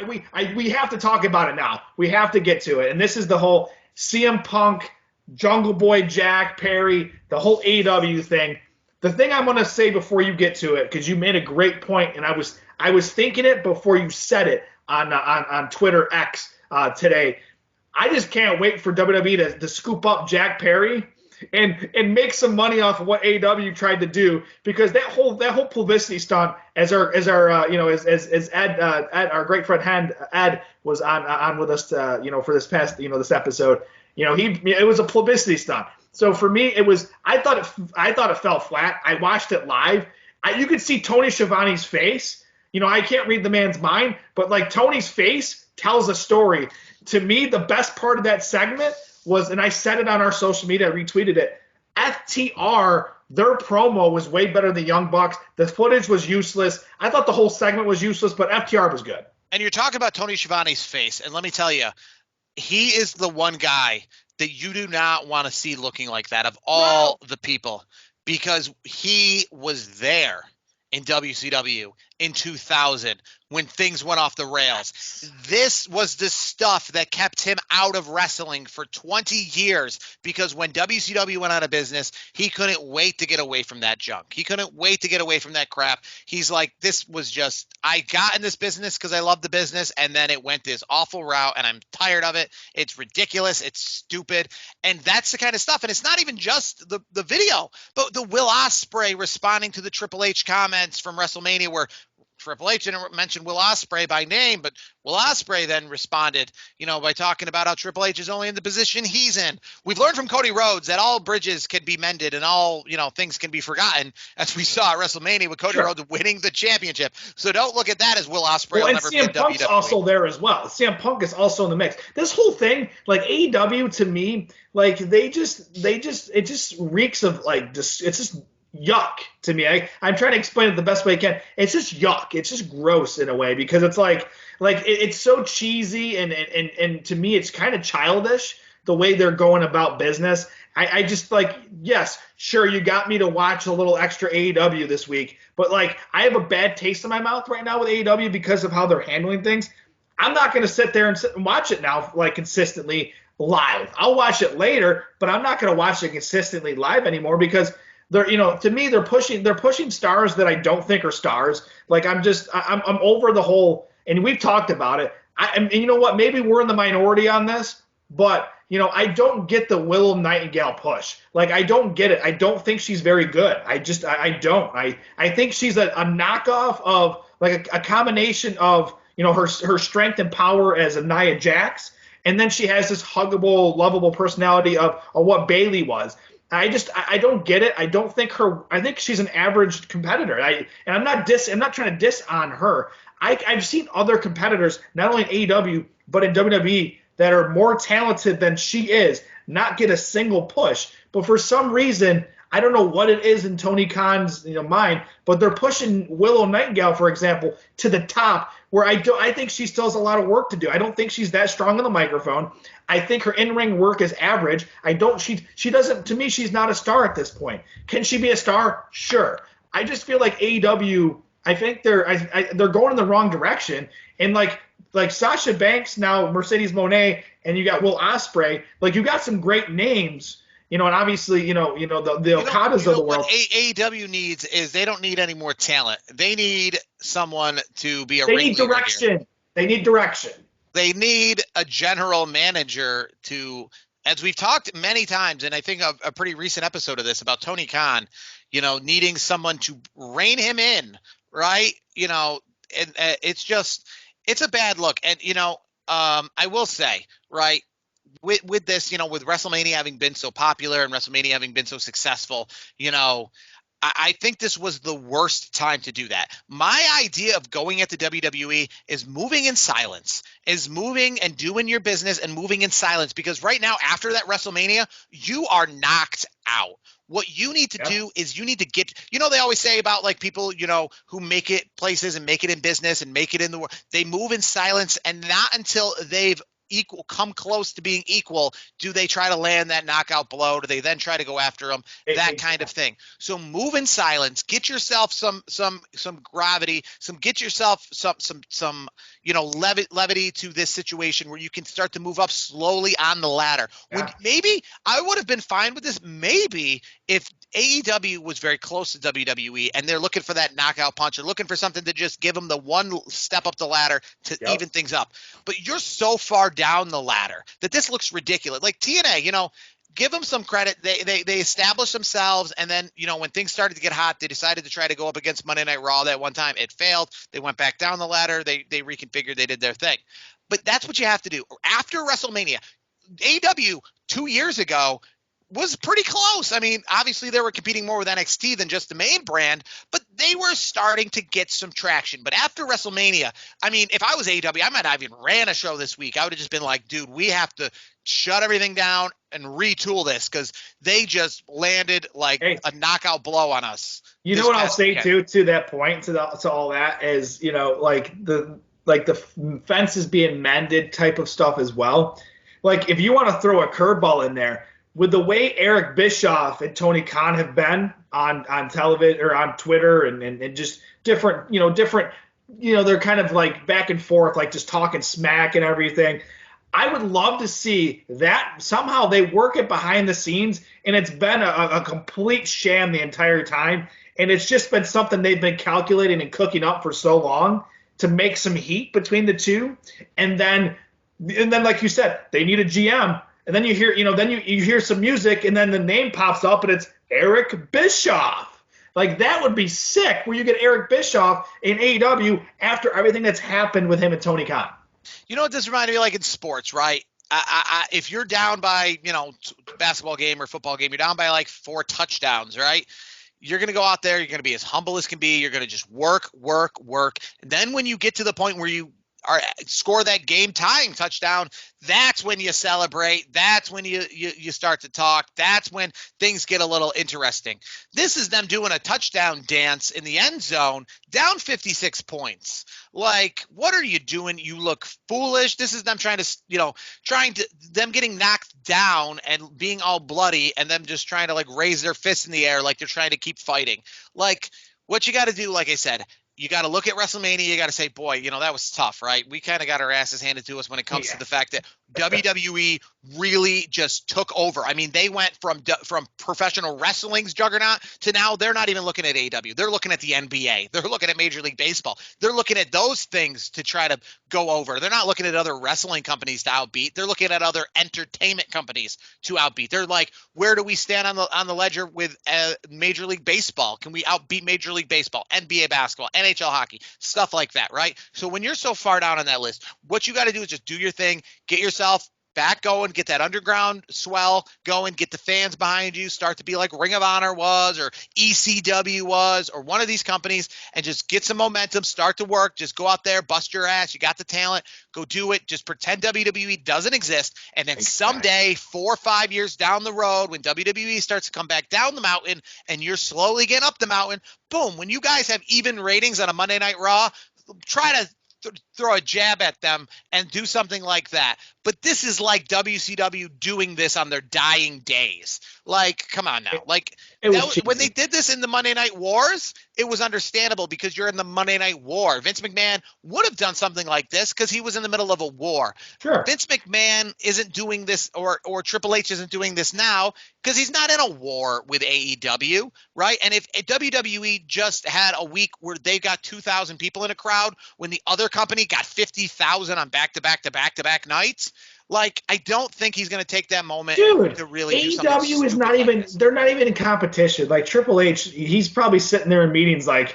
we have to talk about it now. We have to get to it. And this is the whole CM Punk, Jungle Boy Jack Perry, the whole AEW thing. The thing I'm going to say before you get to it, because you made a great point, and I was thinking it before you said it on Twitter X today. I just can't wait for WWE to scoop up Jack Perry and make some money off of what AEW tried to do, because that whole publicity stunt, as our Ed, our great friend Ed was on with us for this past this episode, it was a publicity stunt. So for me, I thought it fell flat. I watched it live. You could see Tony Schiavone's face. I can't read the man's mind, but like Tony's face tells a story. To me, the best part of that segment was, and I said it on our social media, I retweeted it, FTR, their promo was way better than Young Bucks. The footage was useless. I thought the whole segment was useless, but FTR was good. And you're talking about Tony Schiavone's face, and let me tell you, he is the one guy that you do not want to see looking like that of all the people, because he was there in WCW in 2000 when things went off the rails. This was the stuff that kept him out of wrestling for 20 years, because when WCW went out of business, he couldn't wait to get away from that junk. He couldn't wait to get away from that crap. He's like, this was just, I got in this business because I love the business, and then it went this awful route, and I'm tired of it. It's ridiculous. It's stupid. And that's the kind of stuff. And it's not even just the video, but the Will Ospreay responding to the Triple H comments from WrestleMania, where Triple H didn't mention Will Ospreay by name, but Will Ospreay then responded, by talking about how Triple H is only in the position he's in. We've learned from Cody Rhodes that all bridges can be mended and all, things can be forgotten, as we saw at WrestleMania with Cody Rhodes winning the championship. So don't look at that as Will Ospreay will never be in WWE. CM Punk's also there as well. CM Punk is also in the mix. This whole thing, like AEW, to me, like it just reeks of like it's just yuck to me. I'm trying to explain it the best way I can. It's just yuck. It's just gross in a way, because it's like it's so cheesy and to me it's kind of childish the way they're going about business. I just yes, sure, you got me to watch a little extra AEW this week, but I have a bad taste in my mouth right now with AEW because of how they're handling things. I'm not going to sit there and watch it now consistently live. I'll watch it later, but I'm not going to watch it consistently live anymore, because to me, they're pushing stars that I don't think are stars. I'm over the whole, and we've talked about it. And you know what? Maybe we're in the minority on this, but I don't get the Willow Nightingale push. I don't get it. I don't think she's very good. I don't. I think she's a knockoff of a combination of her strength and power as a Nia Jax, and then she has this huggable, lovable personality of what Bayley was. I don't get it. I think she's an average competitor. I'm not trying to diss on her. I've seen other competitors, not only in AEW, but in WWE, that are more talented than she is, not get a single push. But for some reason, I don't know what it is in Tony Khan's mind, but they're pushing Willow Nightingale, for example, to the top, where I think she still has a lot of work to do. I don't think she's that strong on the microphone. I think her in-ring work is average. She doesn't, to me, she's not a star at this point. Can she be a star? Sure. I just feel like AEW, I think they're going in the wrong direction. And like Sasha Banks, now Mercedes Moné, and you got Will Ospreay, you got some great names. And obviously, the Okadas of the world. What AEW needs is, they don't need any more talent. They need someone to be a ringleader. They need direction. Here. They need direction. They need a general manager to, as we've talked many times, and I think a pretty recent episode of this about Tony Khan, needing someone to rein him in, right? And it's a bad look. And, I will say, right, with this, with WrestleMania having been so popular and WrestleMania having been so successful, I think this was the worst time to do that. My idea of going at the WWE is moving in silence, is moving and doing your business and moving in silence, because right now, after that WrestleMania, you are knocked out. What you need to do is you need to get, they always say about people, who make it places and make it in business and make it in the world. They move in silence, and not until they've equal, come close to being equal, do they try to land that knockout blow? Do they then try to go after him? That kind of thing. So move in silence. Get yourself some gravity. Get yourself some levity to this situation where you can start to move up slowly on the ladder. When maybe I would have been fine with this. Maybe if AEW was very close to WWE and they're looking for that knockout punch, they're looking for something to just give them the one step up the ladder to even things up. But you're so far down the ladder that this looks ridiculous. Like TNA, give them some credit. They established themselves, and then, when things started to get hot, they decided to try to go up against Monday Night Raw that one time. It failed. They went back down the ladder. They reconfigured. They did their thing. But that's what you have to do. After WrestleMania, AEW 2 years ago was pretty close. I mean, obviously they were competing more with NXT than just the main brand, but they were starting to get some traction. But after WrestleMania, I mean, if I was AEW, I might not even ran a show this week. I would have just been like, dude, we have to shut everything down and retool this, because they just landed like a knockout blow on us. You know what I'll say too, to that point, to all that is, like the fence is being mended type of stuff as well. Like, if you want to throw a curveball in there, with the way Eric Bischoff and Tony Khan have been on television or on Twitter and just different, they're kind of like back and forth, like just talking smack and everything. I would love to see that somehow they work it behind the scenes, and it's been a complete sham the entire time. And it's just been something they've been calculating and cooking up for so long to make some heat between the two. And then like you said, they need a GM. And then you hear, you hear some music, and then the name pops up, and it's Eric Bischoff. Like, that would be sick, where you get Eric Bischoff in AEW after everything that's happened with him and Tony Khan. You know what this reminded me like in sports, right? If you're down by, basketball game or football game, you're down by like 4 touchdowns, right? You're going to go out there. You're going to be as humble as can be. You're going to just work. And then when you get to the point where you score that game tying touchdown, that's when you celebrate. That's when you start to talk. That's when things get a little interesting. This is them doing a touchdown dance in the end zone, down 56 points. Like, what are you doing? You look foolish. This is them trying to them getting knocked down and being all bloody, and them just trying to like raise their fists in the air like they're trying to keep fighting. Like, what you got to do, like I said, you got to look at WrestleMania. You got to say, boy, that was tough, right? We kind of got our asses handed to us when it comes to the fact that WWE really just took over. I mean, they went from professional wrestling's juggernaut to now they're not even looking at AEW. They're looking at the NBA. They're looking at Major League Baseball. They're looking at those things to try to go over. They're not looking at other wrestling companies to outbeat. They're looking at other entertainment companies to outbeat. They're like, where do we stand on the ledger with Major League Baseball? Can we outbeat Major League Baseball, NBA basketball, NHL hockey, stuff like that, right? So when you're so far down on that list, what you got to do is just do your thing, get yourself back going, get that underground swell going, get the fans behind you, start to be like Ring of Honor was or ECW was or one of these companies, and just get some momentum, start to work, just go out there, bust your ass, you got the talent, go do it, just pretend WWE doesn't exist, and then someday, 4 or 5 years down the road, when WWE starts to come back down the mountain and you're slowly getting up the mountain, boom, when you guys have even ratings on a Monday Night Raw, try to throw a jab at them and do something like that. But this is like WCW doing this on their dying days. Like, come on now. Like, when they did this in the Monday Night Wars, it was understandable because you're in the Monday Night War. Vince McMahon would have done something like this because he was in the middle of a war. Sure. Vince McMahon isn't doing this, or Triple H isn't doing this now because he's not in a war with AEW, right? And if WWE just had a week where they got 2,000 people in a crowd when the other company got 50,000 on back-to-back nights, like, I don't think he's going to take that moment to really do something. AEW is not even – they're not even in competition. Like, Triple H, he's probably sitting there in meetings like,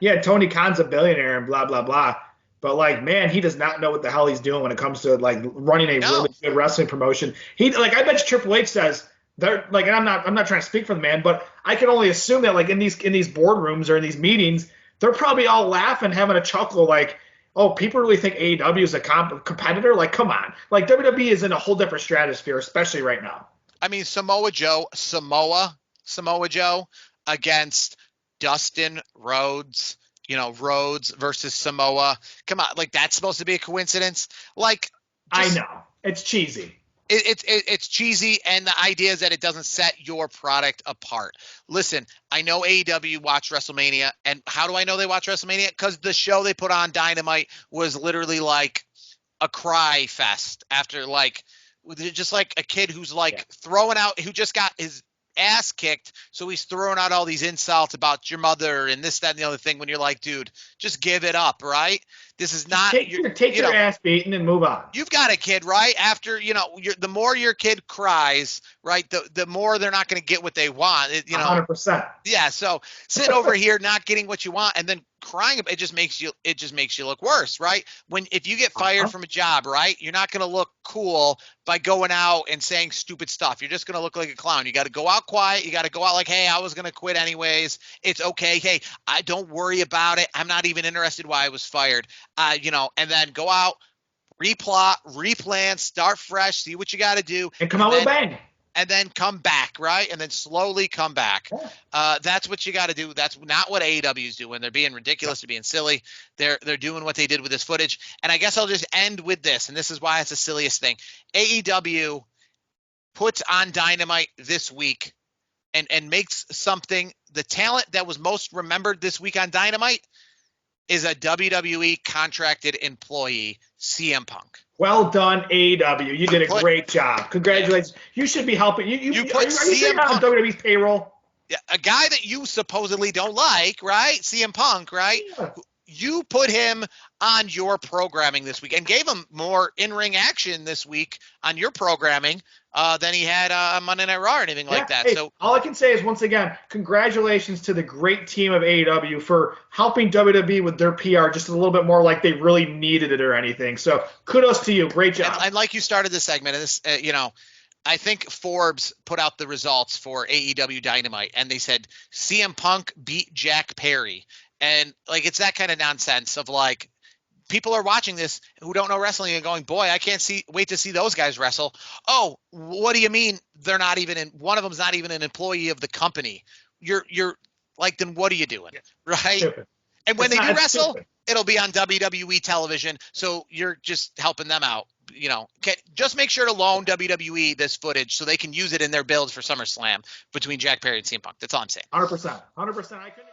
yeah, Tony Khan's a billionaire and blah, blah, blah. But, like, man, he does not know what the hell he's doing when it comes to, like, running a really good wrestling promotion. I bet you Triple H says – they're like, and I'm not trying to speak for the man, but I can only assume that, like, in these boardrooms or in these meetings, they're probably all laughing, having a chuckle, like, oh, people really think AEW is a competitor? Like, come on. Like, WWE is in a whole different stratosphere, especially right now. I mean, Samoa Joe against Dustin Rhodes, Rhodes versus Samoa. Come on, like, that's supposed to be a coincidence? Like, I know. It's cheesy. It's cheesy, and the idea is that it doesn't set your product apart. Listen, I know AEW watched WrestleMania, and how do I know they watched WrestleMania? Because the show they put on Dynamite was literally like a cry fest after just like a kid who's throwing out, who just got his ass kicked, so he's throwing out all these insults about your mother and this, that, and the other thing, when you're like, dude, just give it up, right? This is not take your ass beaten and move on. You've got a kid, right? After the more your kid cries, right, the more they're not going to get what they want. 100%. Yeah. So sit over here not getting what you want and then crying, it just makes you look worse, right? If you get fired from a job, right, you're not going to look cool by going out and saying stupid stuff. You're just going to look like a clown. You got to go out quiet. You got to go out like, hey, I was going to quit anyways. It's okay. Hey, I don't worry about it. I'm not even interested why I was fired. And then go out, replot, replan, start fresh, see what you got to do, and come out with a bang. And then come back, right? And then slowly come back. Yeah. That's what you got to do. That's not what AEW is doing. They're being ridiculous. They're being silly. They're doing what they did with this footage. And I guess I'll just end with this, and this is why it's the silliest thing. AEW puts on Dynamite this week and makes something, the talent that was most remembered this week on Dynamite is a WWE contracted employee, CM Punk. Well done, AEW. You did a great job. Congratulations. You should be helping. You put CM Punk on WWE's payroll. Yeah, a guy that you supposedly don't like, right? CM Punk, right? Yeah. You put him on your programming this week and gave him more in-ring action this week on your programming than he had on Monday Night Raw or anything like that. Hey, so all I can say is, once again, congratulations to the great team of AEW for helping WWE with their PR just a little bit more like they really needed it or anything. So kudos to you. Great job. And like you started this segment, and this, I think Forbes put out the results for AEW Dynamite, and they said CM Punk beat Jack Perry. And it's that kind of nonsense of people are watching this who don't know wrestling and going, boy, I can't wait to see those guys wrestle. Oh, what do you mean they're not even one of them's not even an employee of the company? You're then what are you doing? Right. Stupid. And when they do wrestle, it'll be on WWE television. So you're just helping them out. Just make sure to loan WWE this footage so they can use it in their builds for SummerSlam between Jack Perry and CM Punk. That's all I'm saying. 100%. 100%. I couldn't